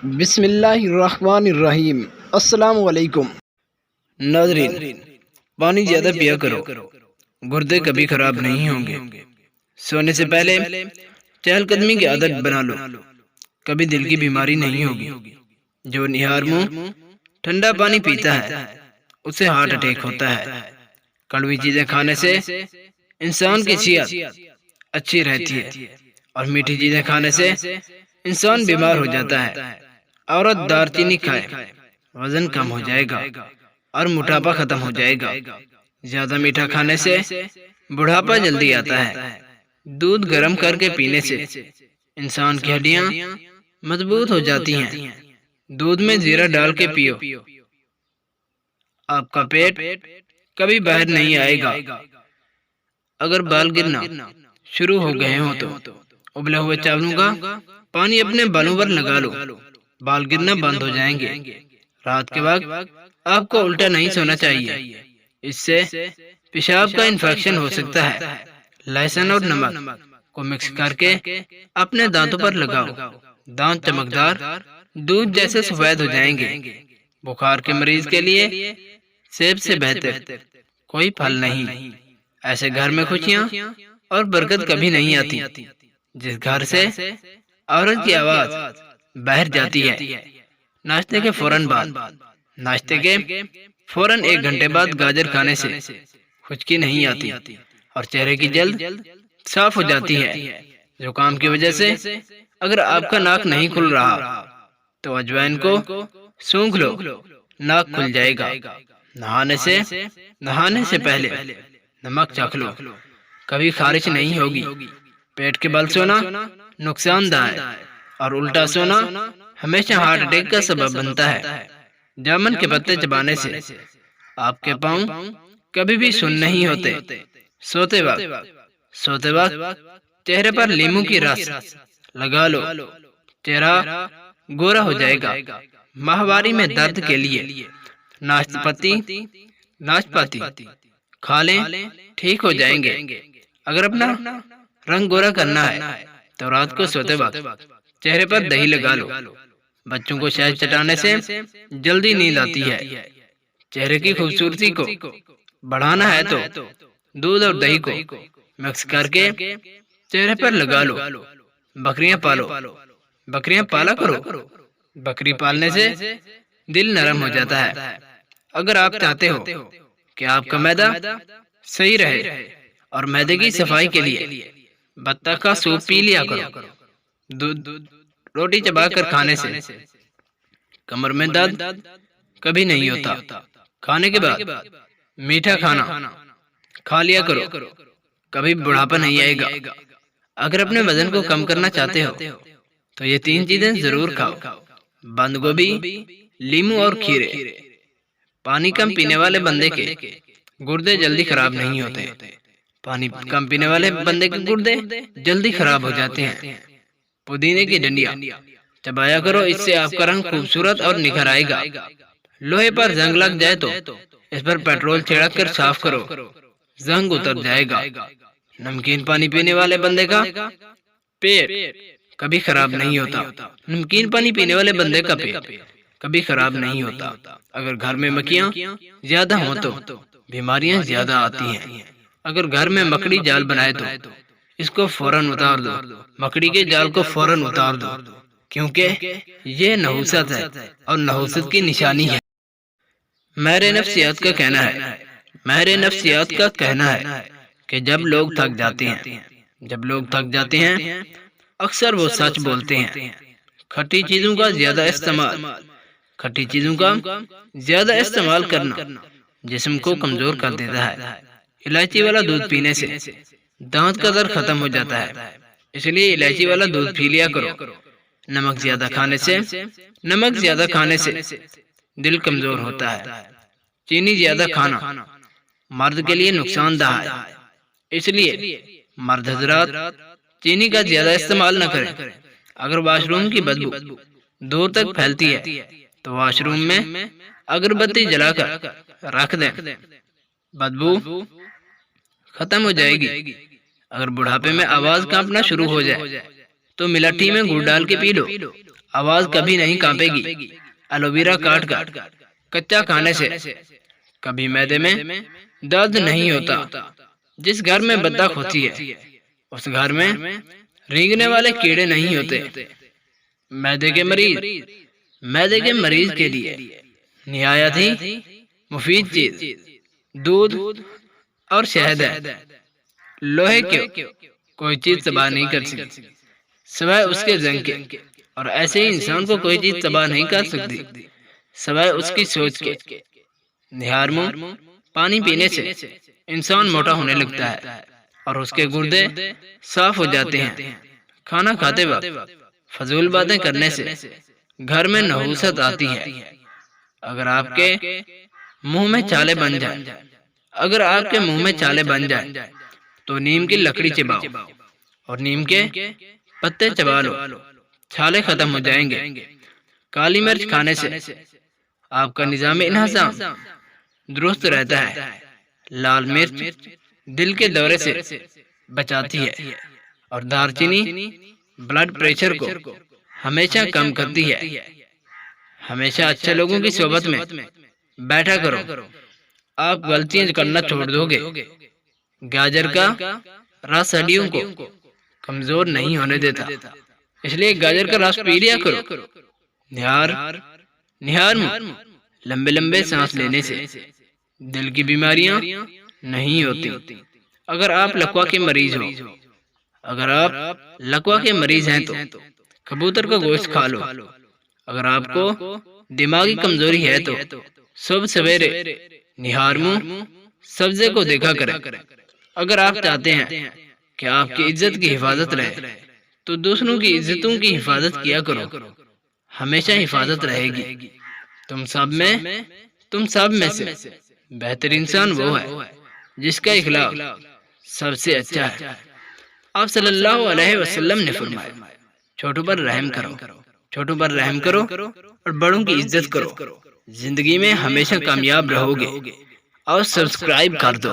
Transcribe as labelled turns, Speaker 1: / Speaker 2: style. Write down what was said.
Speaker 1: بسم اللہ الرحمن الرحیم۔ السلام علیکم ناظرین، پانی زیادہ پیا کرو، گردے کبھی خراب نہیں ہوں گے۔ سونے سے پہلے چہل قدمی کی عادت بنا لو، کبھی دل کی بیماری نہیں ہوگی۔ جو نہار منہ ٹھنڈا پانی پیتا ہے اسے ہارٹ اٹیک ہوتا ہے۔ کڑوی چیزیں کھانے سے انسان کی صحت اچھی رہتی ہے، اور میٹھی چیزیں کھانے سے انسان بیمار ہو جاتا ہے۔ عورت دار چینی کھائے، وزن کم ہو جائے گا اور موٹاپا ختم ہو جائے گا۔ زیادہ میٹھا کھانے سے بڑھاپا جلدی آتا ہے۔ دودھ گرم کر کے پینے سے انسان کی ہڈیاں مضبوط ہو جاتی ہیں۔ دودھ میں زیرہ ڈال کے پیو، آپ کا پیٹ کبھی باہر نہیں آئے گا۔ اگر بال گرنا شروع ہو گئے ہوں تو ابلے ہوئے چاولوں کا پانی اپنے بالوں پر لگا لو، بال گرنا بند ہو جائیں گے۔ رات کے وقت آپ کو الٹا نہیں سونا چاہیے، اس سے پیشاب کا انفیکشن ہو سکتا ہے۔ لہسن اور نمک کو مکس کر کے اپنے دانتوں پر لگاؤ، دانت چمکدار دودھ جیسے سفید ہو جائیں گے۔ بخار کے مریض کے لیے سیب سے بہتر کوئی پھل نہیں۔ ایسے گھر میں خوشیاں اور برکت کبھی نہیں آتی جس گھر سے عورت کی آواز باہر جاتی ہے۔ ناشتے کے فوراً بعد، ناشتے کے فوراً 1 گھنٹے بعد گاجر کھانے سے خشکی نہیں آتی اور چہرے کی جلد صاف ہو جاتی ہے۔ زکام کی وجہ سے اگر آپ کا ناک نہیں کھل رہا تو اجوائن کو سونکھ لو، ناک کھل جائے گا۔ نہانے سے پہلے نمک چکھ لو، کبھی خارش نہیں ہوگی۔ پیٹ کے بل سونا نقصان دہ ہے اور الٹا سونا ہمیشہ ہارٹ اٹیک کا سبب بنتا ہے۔ جامن کے پتے چبانے سے آپ کے پاؤں کبھی بھی سن نہیں ہوتے۔ سوتے وقت چہرے پر لیموں کی رس لگا لو، چہرہ گورا ہو جائے گا۔ ماہواری میں درد کے لیے ناشپاتی کھا لیں، ٹھیک ہو جائیں گے۔ اگر اپنا رنگ گورا کرنا ہے تو رات کو سوتے وقت چہرے پر دہی لگا لو۔ بچوں کو شہد چٹانے سے جلدی نیند آتی ہے۔ چہرے کی خوبصورتی کو بڑھانا ہے تو دودھ اور دہی کو مکس کر کے چہرے پر لگا لو۔ بکریاں پالا کرو، بکری پالنے سے دل نرم ہو جاتا ہے۔ اگر آپ چاہتے ہو کہ آپ کا معدہ صحیح رہے اور معدے کی صفائی کے لیے بطخ کا سوپ پی لیا کرو۔ روٹی چبا کر کھانے سے کمر میں درد کبھی نہیں ہوتا۔ کھانے کے بعد میٹھا کھانا کھا لیا کرو، کبھی بڑھاپا نہیں آئے گا۔ اگر اپنے وزن کو کم کرنا چاہتے ہو تو یہ 3 چیزیں ضرور کھاؤ: بند گوبھی، لیموں اور کھیرے۔ پانی کم پینے والے بندے کے گردے جلدی خراب نہیں ہوتے۔ پانی کم پینے والے بندے کے گردے جلدی خراب ہو جاتے ہیں۔ پودینے کی ڈنڈیاں چبایا کرو، اس سے آپ کا رنگ خوبصورت اور نکھر آئے گا۔ لوہے پر زنگ لگ جائے تو اس پر پیٹرول چھڑک کر صاف کرو، زنگ اتر جائے گا۔ نمکین پانی پینے والے بندے کا پیٹ کبھی خراب نہیں ہوتا۔ نمکین پانی پینے والے بندے کا پیٹ کبھی خراب نہیں ہوتا۔ اگر گھر میں مکھیاں زیادہ ہوں تو بیماریاں زیادہ آتی ہیں۔ اگر گھر میں مکڑی جال بنائے تو اس کو فوراً اتار دو، مکڑی کے جال کو فوراً اتار دو، کیونکہ یہ نحوست ہے اور نحوست کی نشانی ہے۔ ماہر نفسیات کا کہنا ہے کہ جب لوگ تھک جاتے ہیں اکثر وہ سچ بولتے ہیں۔ کھٹی چیزوں کا زیادہ استعمال کرنا جسم کو کمزور کر دیتا ہے۔ الائچی والا دودھ پینے سے دانت کا درد ختم ہو جاتا ہے، اس لیے الائچی والا دودھ پی لیا کرو۔ نمک زیادہ کھانے سے دل کمزور ہوتا ہے۔ چینی زیادہ کھانا مرد کے لیے نقصان دہ ہے، اس لیے مرد حضرات چینی کا زیادہ استعمال نہ کریں۔ اگر واش روم کی بدبو دور تک پھیلتی ہے تو واش روم میں اگربتی جلا کر رکھ دیں، بدبو ختم ہو جائے گی۔ اگر بڑھاپے میں آواز کانپنا شروع ہو جائے تو ملاٹھی میں گڑ ڈال کے پی لو، آواز کبھی نہیں کانپے گی ایلو ویرا کاٹ کر کچا کھانے سے، کبھی معدے میں درد نہیں ہوتا۔ جس گھر میں بطخ ہوتی ہے اس گھر میں رینگنے والے کیڑے نہیں ہوتے۔ معدے کے مریض کے لیے نہایت ہی مفید چیز دودھ اور شہد ہے۔ لوہے کی کوئی چیز تباہ نہیں کر سکتی سوائے اس کے زنگ کے، اور ایسے ہی انسان کو کوئی چیز تباہ نہیں کر سکتی سوائے اس کی سوچ کے۔ نہار منہ پانی پینے سے انسان موٹا ہونے لگتا ہے اور اس کے گردے صاف ہو جاتے ہیں۔ کھانا کھاتے وقت فضول باتیں کرنے سے گھر میں نحوست آتی ہے۔ اگر آپ کے منہ میں چالے بن جائیں تو نیم کی لکڑی چباؤ اور نیم کے پتے چبا لو، چھالے ختم ہو جائیں گے۔ کالی مرچ کھانے سے آپ کا نظام انہضام درست رہتا ہے۔ لال مرچ دل کے دورے سے بچاتی ہے اور دار چینی بلڈ پریشر کو ہمیشہ کم کرتی ہے۔ ہمیشہ اچھے لوگوں کی صحبت میں بیٹھا کرو، آپ غلطیاں کرنا چھوڑ دو گے۔ گاجر کا رس ہڈیوں کو کمزور نہیں ہونے دیتا، اس لیے گاجر کا رس پی لیا کرو۔ نہار منہ لمبے لمبے سانس لینے سے دل کی بیماریاں نہیں ہوتی۔ اگر آپ لکوا کے مریض ہیں تو کبوتر کا گوشت کھا لو۔ اگر آپ کو دماغی کمزوری ہے تو صبح سویرے نہار منہ سبزے کو دیکھا کریں۔ اگر آپ چاہتے ہیں کہ آپ کی عزت کی حفاظت رہے تو دوسروں کی عزتوں کی حفاظت کیا کرو، ہمیشہ حفاظت رہے گی۔ تم سب میں سے بہتر انسان وہ ہے جس کا اخلاق سب سے اچھا ہے۔ آپ صلی اللہ علیہ وسلم نے فرمایا، چھوٹوں پر رحم کرو اور بڑوں کی عزت کرو۔ زندگی میں ہمیشہ کامیاب رہو گے۔ اور سبسکرائب کر دو۔